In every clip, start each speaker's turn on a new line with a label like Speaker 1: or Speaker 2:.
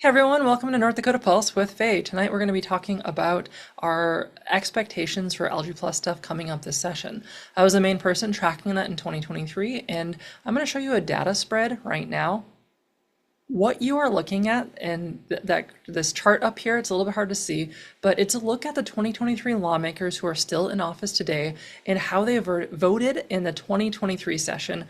Speaker 1: Hey everyone, welcome to North Dakota Pulse with Faye. Tonight we're going to be talking about our expectations for LG Plus stuff coming up this session. I was the main person tracking that in 2023, and I'm going to show you a data spread right now. What you are looking at, and this chart up here, it's a little bit hard to see, but it's a look at the 2023 lawmakers who are still in office today and how they voted in the 2023 session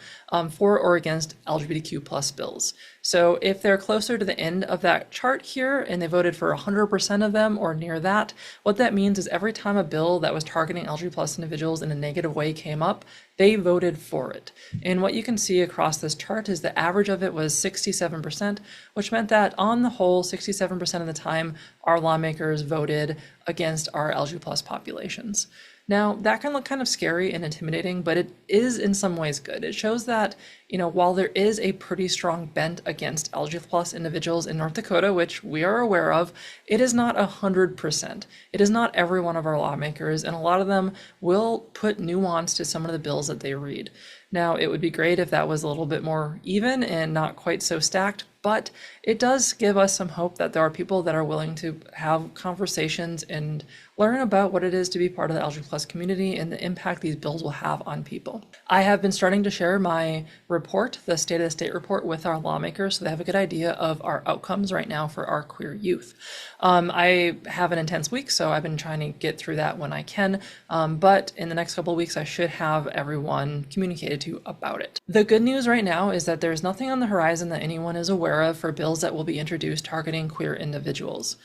Speaker 1: for or against LGBTQ plus bills. So if they're closer to the end of that chart here and they voted for 100% of them or near that, what that means is every time a bill that was targeting LGBT plus individuals in a negative way came up, they voted for it. And what you can see across this chart is the average of it was 67%, which meant that on the whole, 67% of the time, our lawmakers voted against our LGBT plus populations. Now, that can look kind of scary and intimidating, but it is in some ways good. It shows that, while there is a pretty strong bent against LGBT plus individuals in North Dakota, which we are aware of, it is not 100%. It is not every one of our lawmakers, and a lot of them will put nuance to some of the bills that they read. Now, it would be great if that was a little bit more even and not quite so stacked, but it does give us some hope that there are people that are willing to have conversations and learn about what it is to be part of the LGBT plus community and the impact these bills will have on people. I have been starting to share my report, the State of the State report, with our lawmakers so they have a good idea of our outcomes right now for our queer youth. I have an intense week, so I've been trying to get through that when I can, but in the next couple of weeks I should have everyone communicated to about it. The good news right now is that there's nothing on the horizon that anyone is aware of for bills that will be introduced targeting queer individuals.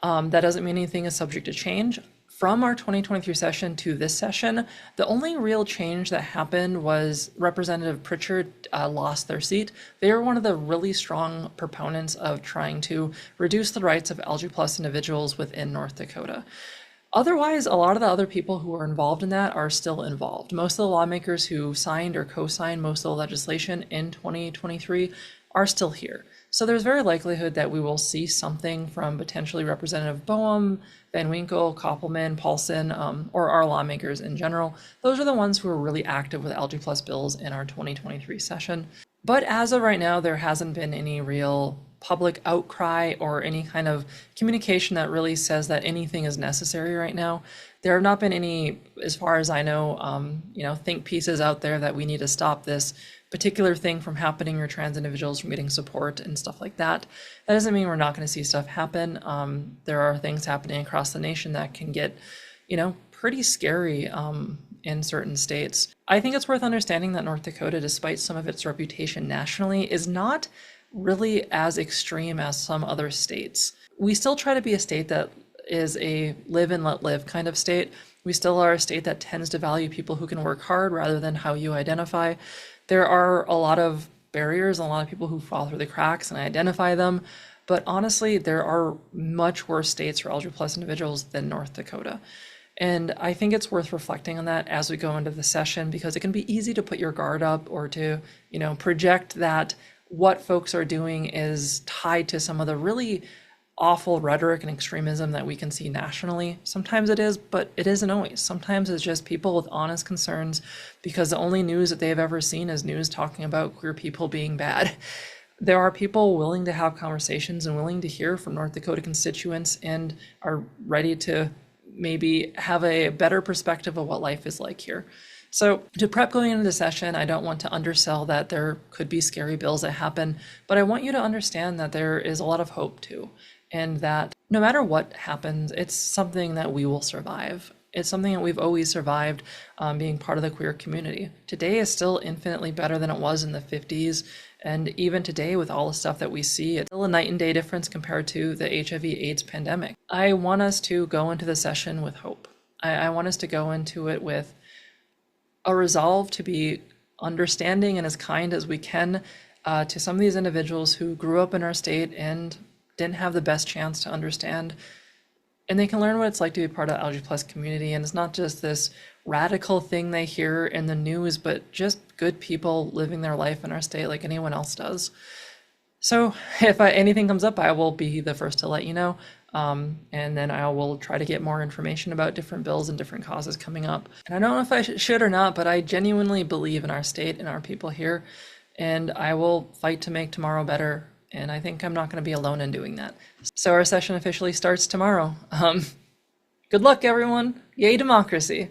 Speaker 1: That doesn't mean anything is subject to change. From our 2023 session to this session, the only real change that happened was Representative Pritchard lost their seat. They were one of the really strong proponents of trying to reduce the rights of LGBT plus individuals within North Dakota. Otherwise, a lot of the other people who are involved in that are still involved. Most of the lawmakers who signed or co-signed most of the legislation in 2023 are still here. So there's very likelihood that we will see something from potentially Representative Boehm, Van Winkle, Koppelman, Paulson, or our lawmakers in general. Those are the ones who are really active with LGBT plus bills in our 2023 session. But as of right now, there hasn't been any real public outcry or any kind of communication that really says that anything is necessary right now. There have not been any, as far as I know, think pieces out there that we need to stop this particular thing from happening or trans individuals from getting support and stuff like that. That doesn't mean we're not going to see stuff happen. There are things happening across the nation that can get, pretty scary in certain states. I think it's worth understanding that North Dakota, despite some of its reputation nationally, is not really as extreme as some other states. We still try to be a state that is a live and let live kind of state. We still are a state that tends to value people who can work hard rather than how you identify. There are a lot of barriers, a lot of people who fall through the cracks, and I identify them. But honestly, there are much worse states for LGBT plus individuals than North Dakota. And I think it's worth reflecting on that as we go into the session, because it can be easy to put your guard up or to, project that what folks are doing is tied to some of the really awful rhetoric and extremism that we can see nationally. Sometimes it is, but it isn't always. Sometimes it's just people with honest concerns because the only news that they've ever seen is news talking about queer people being bad. There are people willing to have conversations and willing to hear from North Dakota constituents and are ready to maybe have a better perspective of what life is like here. So to prep going into the session, I don't want to undersell that there could be scary bills that happen, but I want you to understand that there is a lot of hope too. And that no matter what happens, it's something that we will survive. It's something that we've always survived, being part of the queer community. Today is still infinitely better than it was in the 50s. And even today, with all the stuff that we see, it's still a night and day difference compared to the HIV/AIDS pandemic. I want us to go into the session with hope. I want us to go into it with a resolve to be understanding and as kind as we can to some of these individuals who grew up in our state and didn't have the best chance to understand, and they can learn what it's like to be part of the LGBT plus community. And it's not just this radical thing they hear in the news, but just good people living their life in our state like anyone else does. So if anything comes up, I will be the first to let you know. And then I will try to get more information about different bills and different causes coming up. And I don't know if I should or not, but I genuinely believe in our state and our people here. And I will fight to make tomorrow better and I think I'm not going to be alone in doing that. So our session officially starts tomorrow. Good luck, everyone. Yay, democracy.